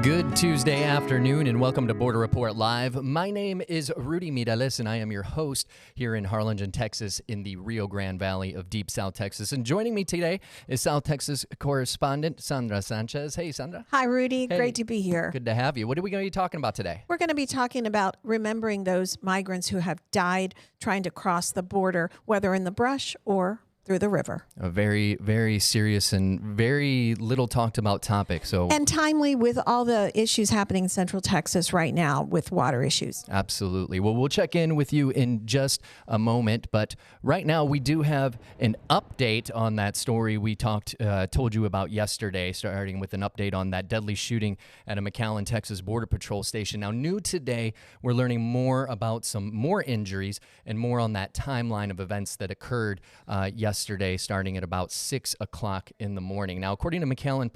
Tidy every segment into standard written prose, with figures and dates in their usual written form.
Good Tuesday afternoon and welcome to Border Report Live. My name is Rudy Mireles and I am your host here in Harlingen, Texas in the Rio Grande Valley of Deep South Texas. And joining me today is South Texas correspondent Sandra Sanchez. Hey, Sandra. Hi, Rudy. Hey. Great to be here. Good to have you. What are we going to be talking about today? We're going to be talking about remembering those migrants who have died trying to cross the border, whether in the brush or through the river. A very, very serious and very little talked about topic. And timely with all the issues happening in Central Texas right now with water issues. Absolutely. Well, we'll check in with you in just a moment. But right now, we do have an update on that story we told you about yesterday, starting with an update on that deadly shooting at a McAllen, Texas Border Patrol station. Now, new today, we're learning more about some more injuries and more on that timeline of events that occurred yesterday, starting at about 6 o'clock in the morning. Now, according to McAllen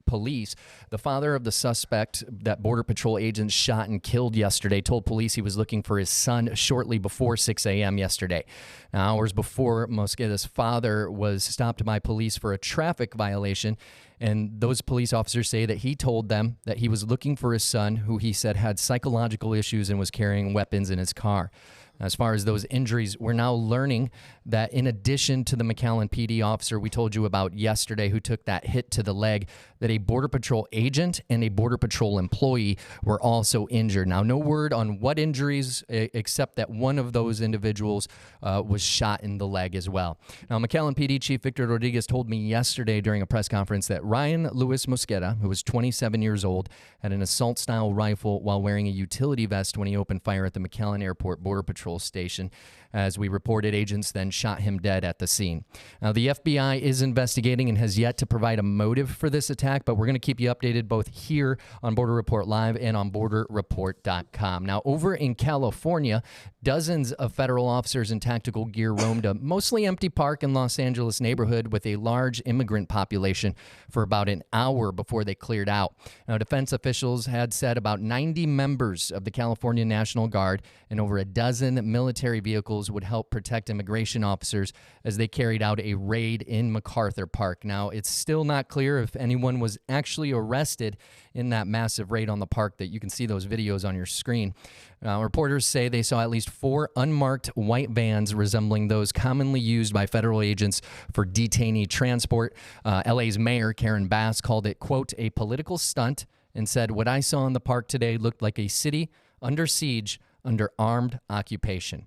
Police, the father of the suspect that Border Patrol agents shot and killed yesterday told police he was looking for his son shortly before 6 a.m. yesterday. Now, hours before, Mosqueda's father was stopped by police for a traffic violation, and those police officers say that he told them that he was looking for his son, who he said had psychological issues and was carrying weapons in his car. As far as those injuries, we're now learning that in addition to the McAllen PD officer we told you about yesterday who took that hit to the leg, that a Border Patrol agent and a Border Patrol employee were also injured. Now, no word on what injuries, except that one of those individuals was shot in the leg as well. Now, McAllen PD Chief Victor Rodriguez told me yesterday during a press conference that Ryan Luis Mosqueda, who was 27 years old, had an assault-style rifle while wearing a utility vest when he opened fire at the McAllen Airport Border Patrol station. As we reported, agents then shot him dead at the scene. Now, the FBI is investigating and has yet to provide a motive for this attack, but we're going to keep you updated both here on Border Report Live and on borderreport.com. Now, over in California, dozens of federal officers in tactical gear roamed a mostly empty park in Los Angeles neighborhood with a large immigrant population for about an hour before they cleared out. Now, defense officials had said about 90 members of the California National Guard and over a dozen military vehicles would help protect immigration officers as they carried out a raid in MacArthur Park. Now, it's still not clear if anyone was actually arrested in that massive raid on the park that you can see those videos on your screen. Reporters say they saw at least 4 unmarked white vans resembling those commonly used by federal agents for detainee transport. LA's mayor, Karen Bass, called it, quote, a political stunt, and said, what I saw in the park today looked like a city under siege, under armed occupation.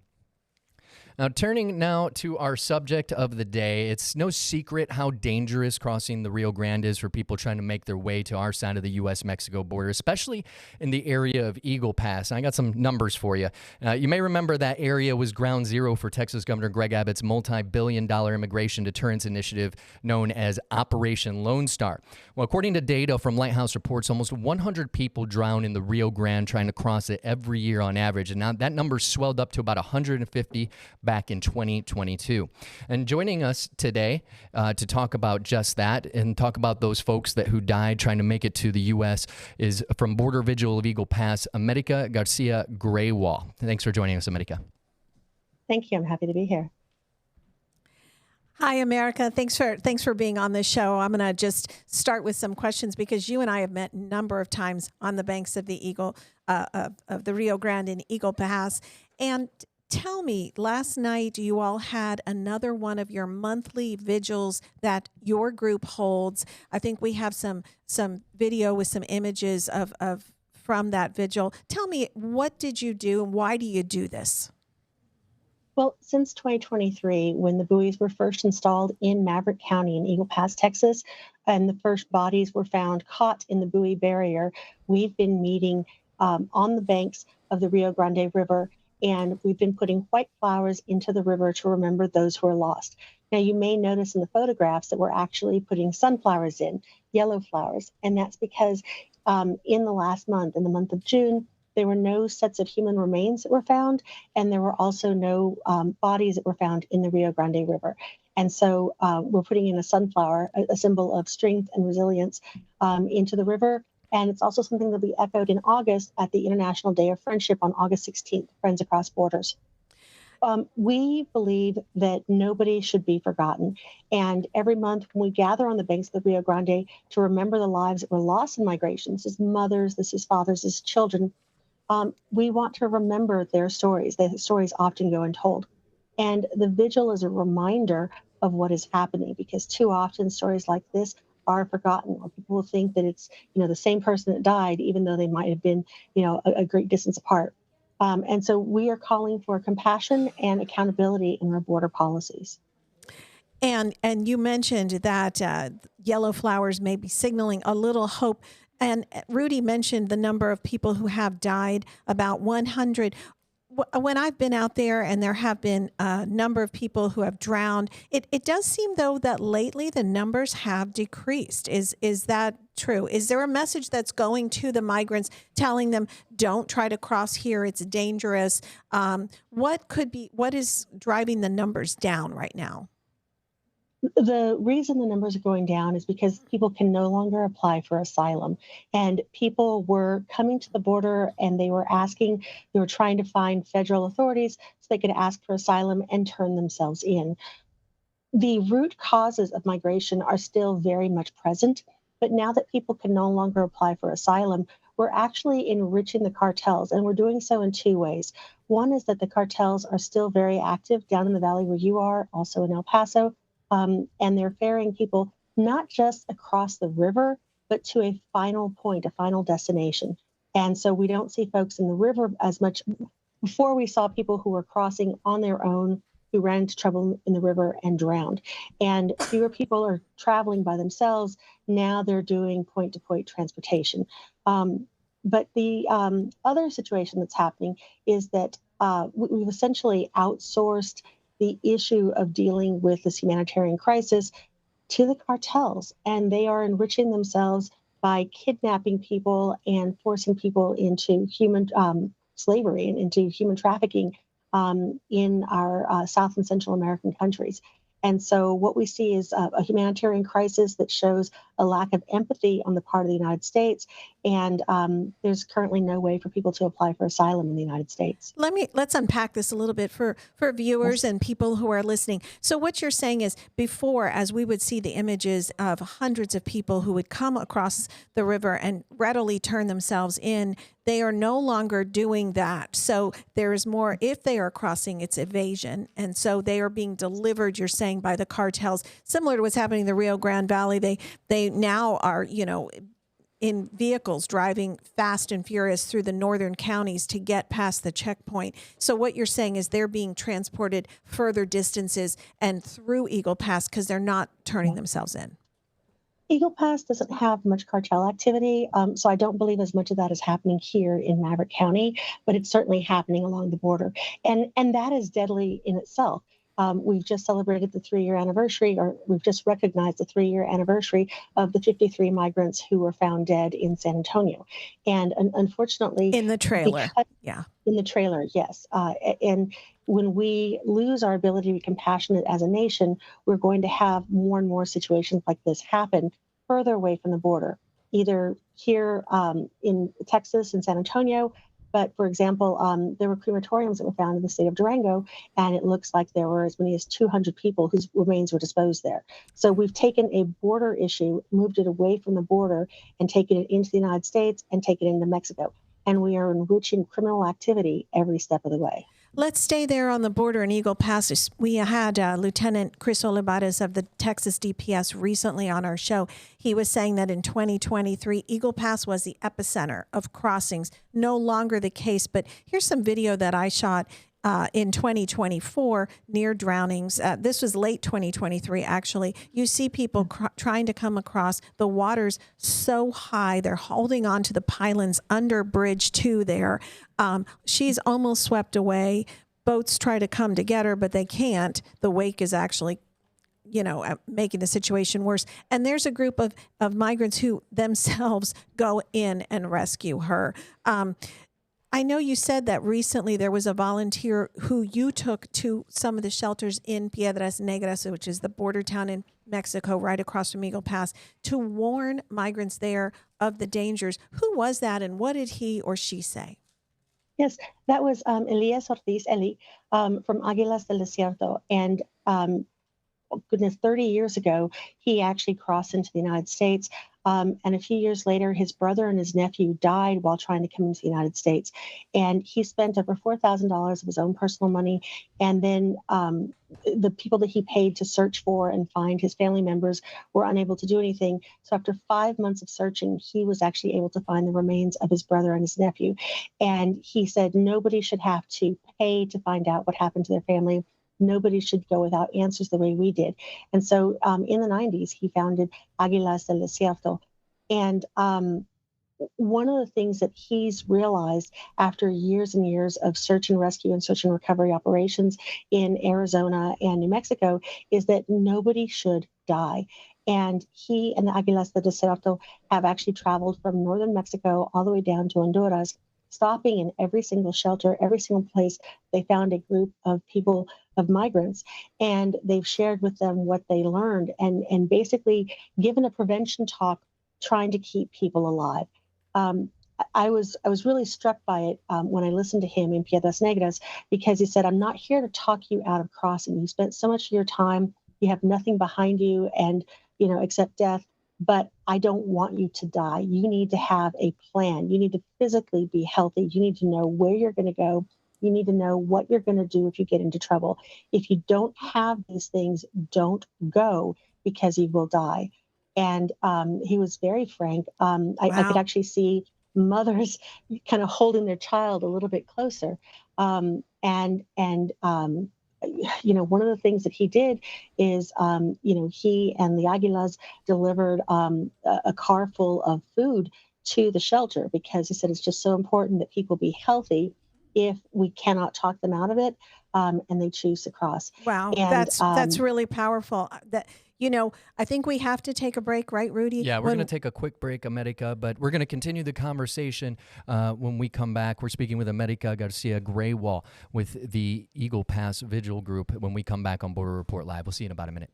Now, turning now to our subject of the day, it's no secret how dangerous crossing the Rio Grande is for people trying to make their way to our side of the U.S.-Mexico border, especially in the area of Eagle Pass. And I got some numbers for you. You may remember that area was ground zero for Texas Governor Greg Abbott's multi-billion-dollar immigration deterrence initiative known as Operation Lone Star. Well, according to data from Lighthouse Reports, almost 100 people drown in the Rio Grande trying to cross it every year on average. And now that number swelled up to about 150 back in 2022. And joining us today to talk about just that and talk about those folks who died trying to make it to the U.S. is from Border Vigil of Eagle Pass, America Garcia Graywall. Thanks for joining us, America. Thank you. I'm happy to be here. Hi, America. Thanks for being on this show. I'm going to just start with some questions because you and I have met a number of times on the banks of the of the Rio Grande in Eagle Pass. And tell me, last night you all had another one of your monthly vigils that your group holds. I think we have some video with some images of from that vigil. Tell me, what did you do and why do you do this? Well, since 2023, when the buoys were first installed in Maverick County in Eagle Pass, Texas, and the first bodies were found caught in the buoy barrier, we've been meeting on the banks of the Rio Grande River, and we've been putting white flowers into the river to remember those who are lost. Now, you may notice in the photographs that we're actually putting sunflowers in, yellow flowers, and that's because in the last month, in the month of June, there were no sets of human remains that were found, and there were also no bodies that were found in the Rio Grande River. And so we're putting in a sunflower, a symbol of strength and resilience, into the river. And it's also something that'll be echoed in August at the International Day of Friendship on August 16th, Friends Across Borders. We believe that nobody should be forgotten. And every month when we gather on the banks of the Rio Grande to remember the lives that were lost in migration, this is mothers, this is fathers, this is children, we want to remember their stories. Their stories often go untold. And the vigil is a reminder of what is happening, because too often stories like this are forgotten, or people will think that it's, the same person that died, even though they might have been, a great distance apart. And so we are calling for compassion and accountability in our border policies. And you mentioned that yellow flowers may be signaling a little hope. And Rudy mentioned the number of people who have died, about 100. When I've been out there and there have been a number of people who have drowned, it does seem, though, that lately the numbers have decreased. Is that true? Is there a message that's going to the migrants telling them, don't try to cross here, it's dangerous? What is driving the numbers down right now? The reason the numbers are going down is because people can no longer apply for asylum. And people were coming to the border and they were trying to find federal authorities so they could ask for asylum and turn themselves in. The root causes of migration are still very much present. But now that people can no longer apply for asylum, we're actually enriching the cartels. And we're doing so in two ways. One is that the cartels are still very active down in the valley where you are, also in El Paso. And they're ferrying people not just across the river, but to a final point, a final destination. And so we don't see folks in the river as much. Before, we saw people who were crossing on their own, who ran into trouble in the river and drowned. And fewer people are traveling by themselves. Now they're doing point-to-point transportation. But the other situation that's happening is that we've essentially outsourced the issue of dealing with this humanitarian crisis to the cartels, and they are enriching themselves by kidnapping people and forcing people into human slavery and into human trafficking in our South and Central American countries. And so what we see is a humanitarian crisis that shows a lack of empathy on the part of the United States. And there's currently no way for people to apply for asylum in the United States. Let's unpack this a little bit for viewers and people who are listening. So what you're saying is, before, as we would see the images of hundreds of people who would come across the river and readily turn themselves in, they are no longer doing that. So there is more, if they are crossing, it's evasion. And so they are being delivered, you're saying, by the cartels, similar to what's happening in the Rio Grande Valley. They now are, in vehicles driving fast and furious through the northern counties to get past the checkpoint. So what you're saying is they're being transported further distances and through Eagle Pass because they're not turning themselves in. Eagle Pass doesn't have much cartel activity, so I don't believe as much of that is happening here in Maverick County, but it's certainly happening along the border. And that is deadly in itself. We've just celebrated the 3-year anniversary, or we've just recognized the 3-year anniversary of the 53 migrants who were found dead in San Antonio. And unfortunately— In the trailer. Yeah. In the trailer, yes. And when we lose our ability to be compassionate as a nation, we're going to have more and more situations like this happen further away from the border, either here in Texas, in San Antonio. But for example, there were crematoriums that were found in the state of Durango, and it looks like there were as many as 200 people whose remains were disposed there. So we've taken a border issue, moved it away from the border, and taken it into the United States and taken it into Mexico. And we are enriching criminal activity every step of the way. Let's stay there on the border in Eagle Pass. We had Lieutenant Chris Olivares of the Texas DPS recently on our show. He was saying that in 2023, Eagle Pass was the epicenter of crossings. No longer the case, but here's some video that I shot in 2024 near drownings. This was late 2023, actually. You see people trying to come across. The water's so high, they're holding on to the pylons under Bridge 2 there. She's almost swept away. Boats try to come to get her, but they can't. The wake is actually making the situation worse. And there's a group of migrants who themselves go in and rescue her. I know you said that recently there was a volunteer who you took to some of the shelters in Piedras Negras, which is the border town in Mexico, right across from Eagle Pass, to warn migrants there of the dangers. Who was that, and what did he or she say? Yes, that was Elias Ortiz Eli from Águilas del Desierto. And oh goodness, 30 years ago, he actually crossed into the United States. And a few years later, his brother and his nephew died while trying to come into the United States. And he spent over $4,000 of his own personal money. And then the people that he paid to search for and find his family members were unable to do anything. So after 5 months of searching, he was actually able to find the remains of his brother and his nephew. And he said nobody should have to pay to find out what happened to their family. Nobody should go without answers the way we did. And so in the 90s, he founded Águilas del Desierto. And one of the things that he's realized after years and years of search and rescue and search and recovery operations in Arizona and New Mexico is that nobody should die. And he and the Águilas del Desierto have actually traveled from northern Mexico all the way down to Honduras, stopping in every single shelter, every single place they found a group of people, of migrants, and they've shared with them what they learned and basically given a prevention talk trying to keep people alive. Um, I was really struck by it when I listened to him in Piedras Negras, because he said, "I'm not here to talk you out of crossing. You spent so much of your time, you have nothing behind you, and except death. But I don't want you to die. You need to have a plan. You need to physically be healthy. You need to know where you're going to go. You need to know what you're going to do if you get into trouble. If you don't have these things, don't go, because you will die." And he was very frank. I could Wow. actually see mothers kind of holding their child a little bit closer. And one of the things that he did is, he and the Aguilas delivered a car full of food to the shelter, because he said it's just so important that people be healthy if we cannot talk them out of it, and they choose to cross. Wow, And that's really powerful. I think we have to take a break, right, Rudy? Yeah, we're going to take a quick break, America, but we're going to continue the conversation when we come back. We're speaking with America Garcia Graywall with the Eagle Pass Vigil Group when we come back on Border Report Live. We'll see you in about a minute.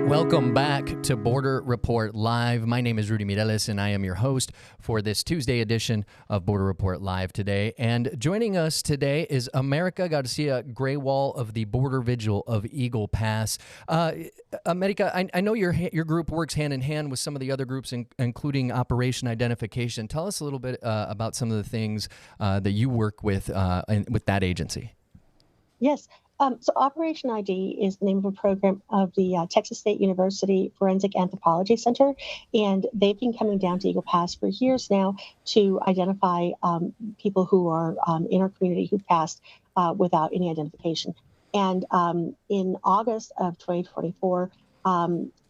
Welcome back to Border Report Live. My name is Rudy Mireles, and I am your host for this Tuesday edition of Border Report Live today. And joining us today is America Garcia Graywall of the Border Vigil of Eagle Pass. America, I know your group works hand in hand with some of the other groups, including Operation Identification. Tell us a little bit about some of the things that you work with that agency. Yes. So Operation ID is the name of a program of the Texas State University Forensic Anthropology Center, and they've been coming down to Eagle Pass for years now to identify people who are in our community who passed without any identification. And in August of 2024,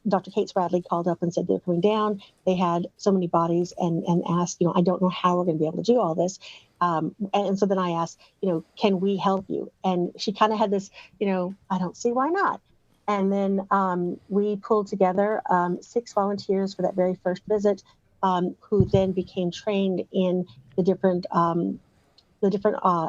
Dr. Kate Bradley called up and said they're coming down. They had so many bodies and asked, I don't know how we're going to be able to do all this. And so then I asked, can we help you? And she kind of had this, I don't see why not. And then we pulled together 6 volunteers for that very first visit, who then became trained in the different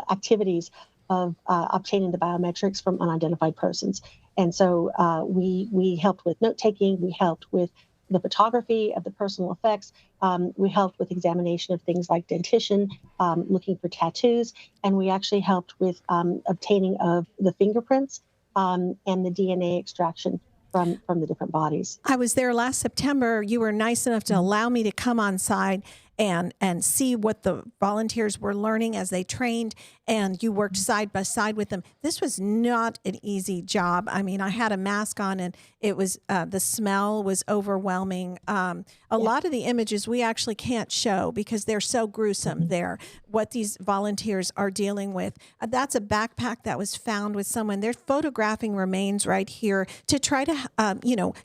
activities of obtaining the biometrics from unidentified persons. And so we helped with note taking, we helped with the photography of the personal effects. We helped with examination of things like dentition, looking for tattoos, and we actually helped with obtaining of the fingerprints and the DNA extraction from the different bodies. I was there last September. You were nice enough to allow me to come on site and see what the volunteers were learning as they trained, and you worked side by side with them. This was not an easy job. I mean, I had a mask on, and it was the smell was overwhelming. A lot of the images we actually can't show because they're so gruesome. There, what these volunteers are dealing with. That's a backpack that was found with someone. They're photographing remains right here to try to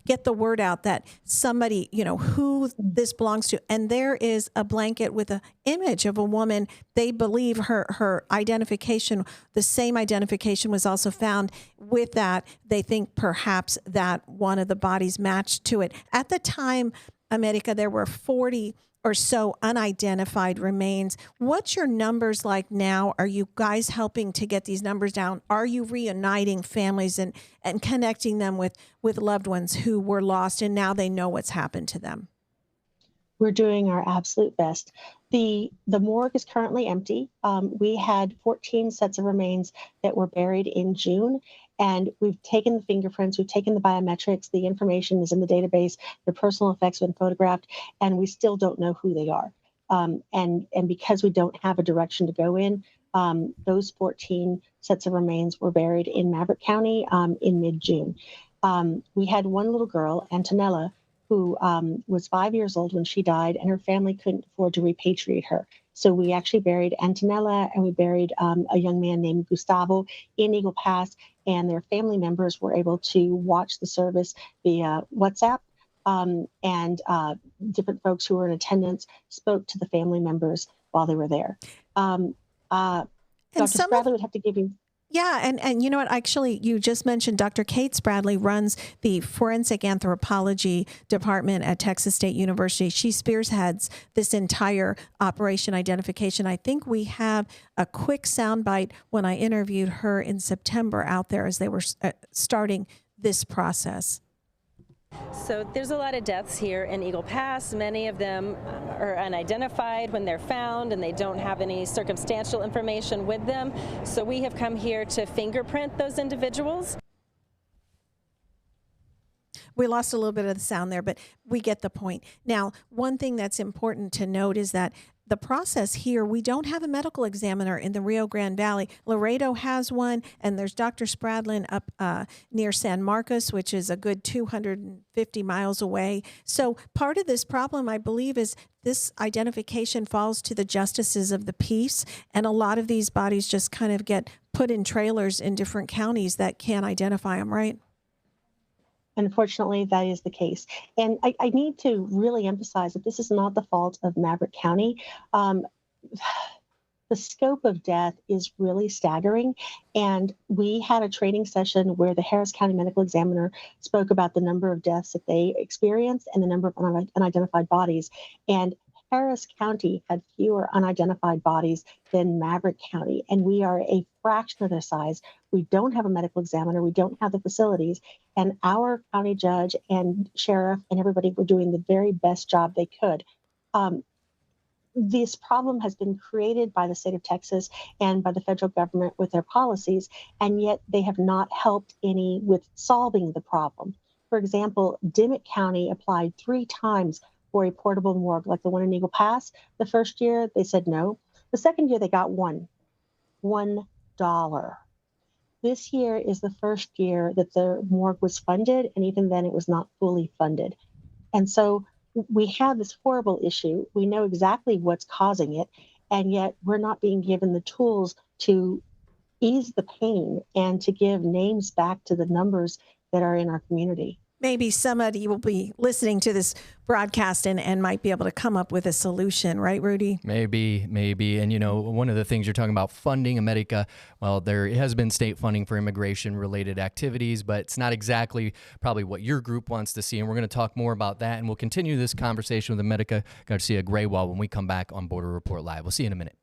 get the word out that somebody, who this belongs to. And there is a blanket with an image of a woman. They believe her identification, the same identification, was also found with that. They think perhaps that one of the bodies matched to it. At the time, America, there were 40 or so unidentified remains. What's your numbers like now? Are you guys helping to get these numbers down? Are you reuniting families and connecting them with loved ones who were lost and now they know what's happened to them? We're doing our absolute best. The morgue is currently empty. We had 14 sets of remains that were buried in June, and we've taken the fingerprints, we've taken the biometrics, the information is in the database, the personal effects have been photographed, and we still don't know who they are. And because we don't have a direction to go in, those 14 sets of remains were buried in Maverick County in mid-June. We had one little girl, Antonella, who was 5 years old when she died, and her family couldn't afford to repatriate her. So we actually buried Antonella, and we buried a young man named Gustavo in Eagle Pass, and their family members were able to watch the service via WhatsApp, and different folks who were in attendance spoke to the family members while they were there. Dr. Spradley would have to give you... Yeah, and you know what? Actually, you just mentioned Dr. Kate Spradley runs the Forensic Anthropology Department at Texas State University. She spearheads this entire operation identification. I think we have a quick soundbite when I interviewed her in September out there as they were starting this process. So there's a lot of deaths here in Eagle Pass. Many of them are unidentified when they're found, and they don't have any circumstantial information with them. So we have come here to fingerprint those individuals. We lost a little bit of the sound there, but we get the point. Now, one thing that's important to note is that the process here, we don't have a medical examiner in the Rio Grande Valley. Laredo has one, and there's Dr. Spradlin up near San Marcos, which is a good 250 miles away. So part of this problem, I believe, is this identification falls to the justices of the peace, and a lot of these bodies just kind of get put in trailers in different counties that can't identify them, right? Unfortunately, that is the case. And I need to really emphasize that this is not the fault of Maverick County. The scope of death is really staggering. And we had a training session where the Harris County Medical Examiner spoke about the number of deaths that they experienced and the number of unidentified bodies. And Harris County had fewer unidentified bodies than Maverick County, and we are a fraction of their size. We don't have a medical examiner. We don't have the facilities, and our county judge and sheriff and everybody were doing the very best job they could. This problem has been created by the state of Texas and by the federal government with their policies, and yet they have not helped any with solving the problem. For example, Dimmitt County applied 3 times for a portable morgue like the one in Eagle Pass. The first year, they said no. The second year, they got $1. This year is the first year that the morgue was funded, and even then it was not fully funded. And so we have this horrible issue. We know exactly what's causing it, and yet we're not being given the tools to ease the pain and to give names back to the numbers that are in our community. Maybe somebody will be listening to this broadcast and might be able to come up with a solution, right, Rudy? Maybe. And, one of the things you're talking about, funding America, well, there has been state funding for immigration-related activities, but it's not exactly probably what your group wants to see, and we're going to talk more about that, and we'll continue this conversation with America Garcia Graywall when we come back on Border Report Live. We'll see you in a minute.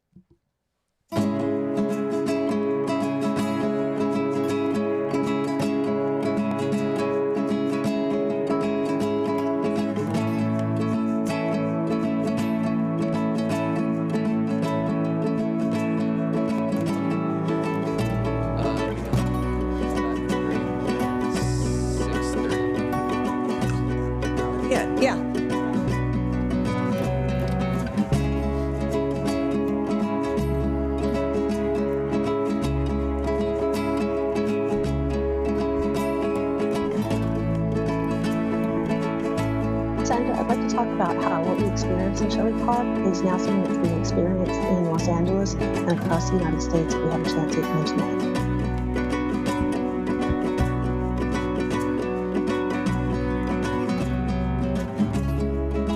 sanctuary park is now something that's being experienced in Los Angeles and across the United States if we have a chance to mention it.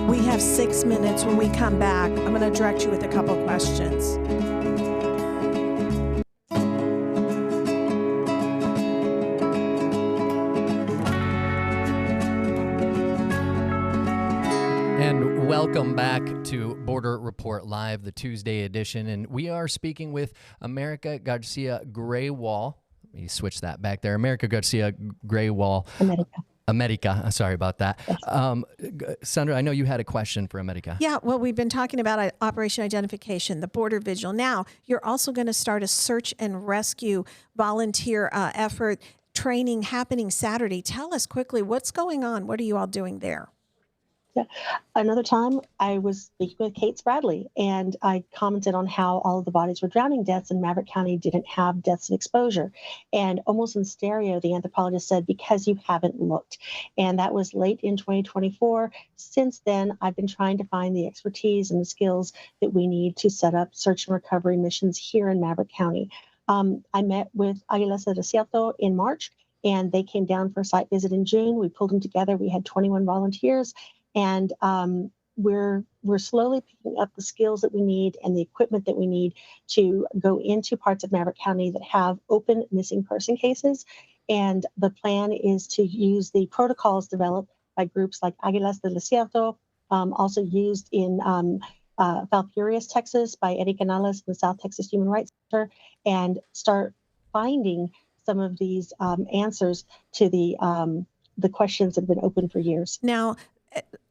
We have 6 minutes. When we come back, I'm going to direct you with a couple questions. And welcome back to Border Report Live, the Tuesday edition. And we are speaking with America Garcia Graywall. Let me switch that back there. America Garcia Graywall. America, sorry about that. Yes. Sandra, I know you had a question for America. Yeah, well, we've been talking about Operation Identification, the Border Vigil. Now, you're also going to start a search and rescue volunteer effort training happening Saturday. Tell us quickly what's going on. What are you all doing there? Yeah. Another time I was speaking with Kate Bradley, and I commented on how all of the bodies were drowning deaths and Maverick County didn't have deaths of exposure. And almost in stereo, the anthropologist said, because you haven't looked. And that was late in 2024. Since then, I've been trying to find the expertise and the skills that we need to set up search and recovery missions here in Maverick County. I met with Águilas del Desierto in March, and they came down for a site visit in June. We pulled them together. We had 21 volunteers. And we're slowly picking up the skills that we need and the equipment that we need to go into parts of Maverick County that have open missing person cases. And the plan is to use the protocols developed by groups like Águilas del Desierto, also used in Valpurias, Texas, by Eddie Canales, the South Texas Human Rights Center, and start finding some of these answers to the questions that have been open for years. Now,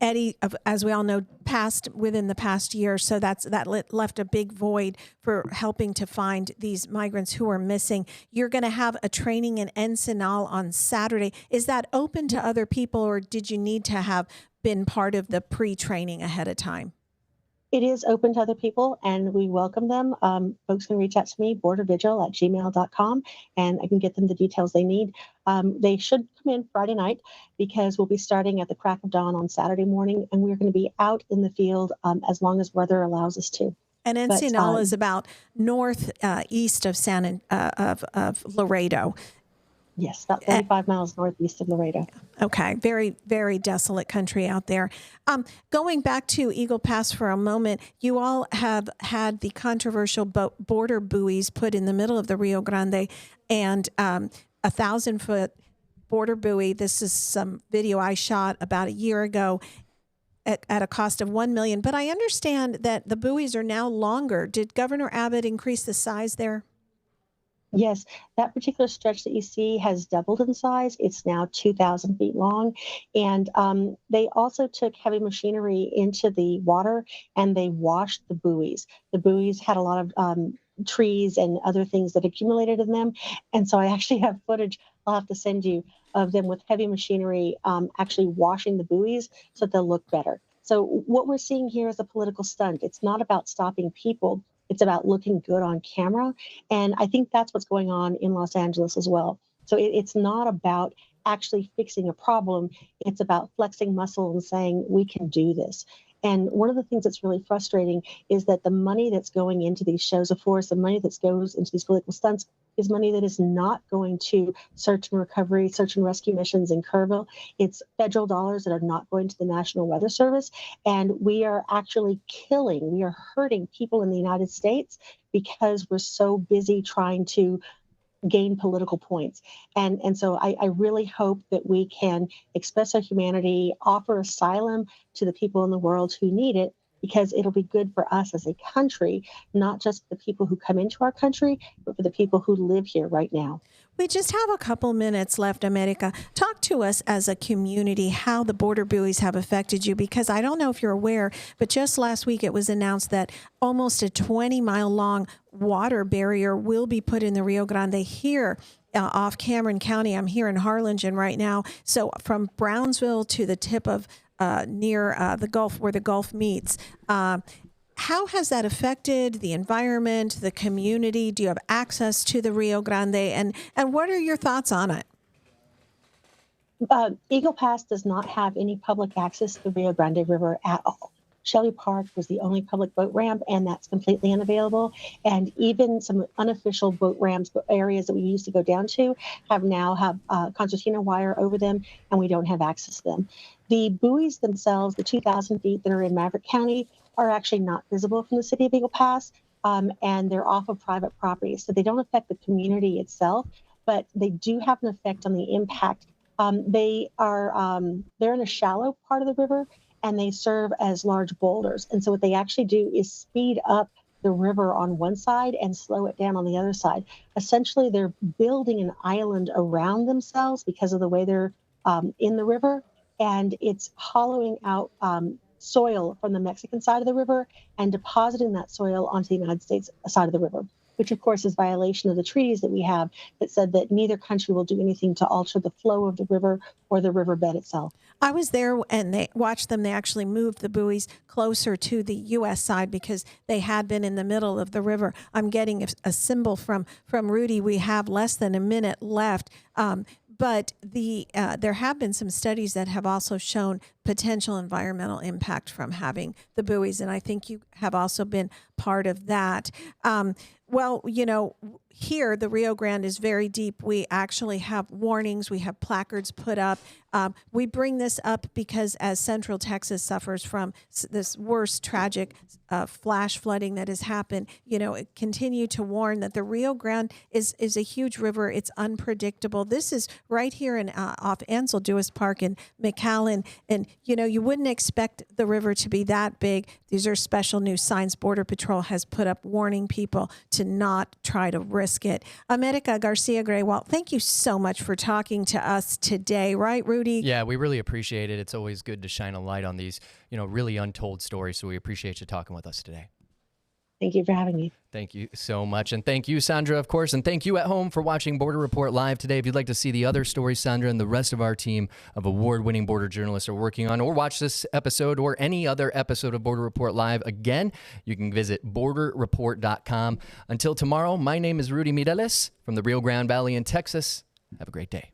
Eddie, as we all know, passed within the past year, so that left a big void for helping to find these migrants who are missing. You're going to have a training in Ensenal on Saturday. Is that open to other people, or did you need to have been part of the pre-training ahead of time? It is open to other people, and we welcome them. Folks can reach out to me, bordervigil@gmail.com, and I can get them the details they need. They should come in Friday night because we'll be starting at the crack of dawn on Saturday morning, and we're going to be out in the field as long as weather allows us to. And Ensenal is about northeast of Laredo. Yes, about 35 miles northeast of Laredo. Okay, very, very desolate country out there. Going back to Eagle Pass for a moment, you all have had the controversial border buoys put in the middle of the Rio Grande, and 1,000-foot border buoy. This is some video I shot about a year ago at a cost of $1 million. But I understand that the buoys are now longer. Did Governor Abbott increase the size there? Yes, that particular stretch that you see has doubled in size. It's now 2,000 feet long. And they also took heavy machinery into the water and they washed the buoys. The buoys had a lot of trees and other things that accumulated in them. And so I actually have footage I'll have to send you of them with heavy machinery actually washing the buoys so that they'll look better. So what we're seeing here is a political stunt. It's not about stopping people. It's about looking good on camera. And I think that's what's going on in Los Angeles as well. So it's not about actually fixing a problem. It's about flexing muscle and saying, we can do this. And one of the things that's really frustrating is that the money that's going into these shows of force, the money that goes into these political stunts, is money that is not going to search and recovery, search and rescue missions in Kerrville. It's federal dollars that are not going to the National Weather Service. And we are actually we are hurting people in the United States because we're so busy trying to gain political points. And so I really hope that we can express our humanity, offer asylum to the people in the world who need it, because it'll be good for us as a country, not just the people who come into our country, but for the people who live here right now. We just have a couple minutes left, America. Talk to us as a community how the border buoys have affected you, because I don't know if you're aware, but just last week it was announced that almost a 20-mile-long water barrier will be put in the Rio Grande here off Cameron County. I'm here in Harlingen right now. So from Brownsville to the tip of near the Gulf, where the Gulf meets. How has that affected the environment, the community? Do you have access to the Rio Grande? And what are your thoughts on it? Eagle Pass does not have any public access to the Rio Grande River at all. Shelley Park was the only public boat ramp, and that's completely unavailable. And even some unofficial boat ramps, areas that we used to go down to, have concertina wire over them, and we don't have access to them. The buoys themselves, the 2,000 feet that are in Maverick County, are actually not visible from the city of Eagle Pass, and they're off of private property. So they don't affect the community itself, but they do have an effect on the impact. They're in a shallow part of the river, and they serve as large boulders. And so what they actually do is speed up the river on one side and slow it down on the other side. Essentially, they're building an island around themselves because of the way they're in the river, and it's hollowing out soil from the Mexican side of the river and depositing that soil onto the United States side of the river, which of course is violation of the treaties that we have that said that neither country will do anything to alter the flow of the river or the riverbed itself. I was there and they watched them. They actually moved the buoys closer to the U.S. side because they had been in the middle of the river. I'm getting a symbol from Rudy. We have less than a minute left. But there have been some studies that have also shown potential environmental impact from having the buoys, and I think you have also been part of that. Well, you know, here the Rio Grande is very deep. We actually have warnings. We have placards put up. We bring this up because as Central Texas suffers from this worst tragic flash flooding that has happened, you know, continue to warn that the Rio Grande is a huge river. It's unpredictable. This is right here in off Ansel Dewis Park in McAllen, and you know, you wouldn't expect the river to be that big. These are special new signs Border Patrol has put up warning people to not try to risk it. America Garcia Graywalt, thank you so much for talking to us today. Right, Rudy? Yeah, we really appreciate it. It's always good to shine a light on these, you know, really untold stories. So we appreciate you talking with us today. Thank you for having me. Thank you so much. And thank you, Sandra, of course. And thank you at home for watching Border Report Live today. If you'd like to see the other stories Sandra and the rest of our team of award-winning border journalists are working on, or watch this episode or any other episode of Border Report Live again, you can visit borderreport.com. Until tomorrow, my name is Rudy Mireles from the Rio Grande Valley in Texas. Have a great day.